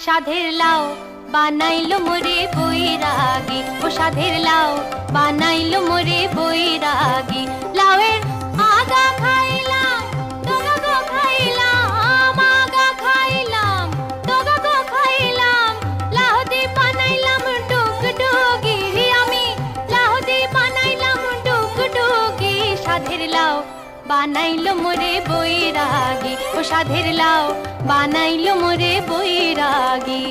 সাধের লাউ বানাইলো মোরে বৈরাগী, ও সাধের লাউ বানাইলো মোরে বৈরাগী। লাউয়ের আগা খাইলাম, ডগা গো খাইলাম, আগা খাইলাম, ডগা গো খাইলাম। লাউ দি বানাইলাম ডুগডুগি, আমি লাউ দি বানাইলাম ডুগডুগি। সাধের লাউ বানাইলো মোরে বৈরাগী, ও সাধের লাউ বানাইলো মোরে বৈরাগী।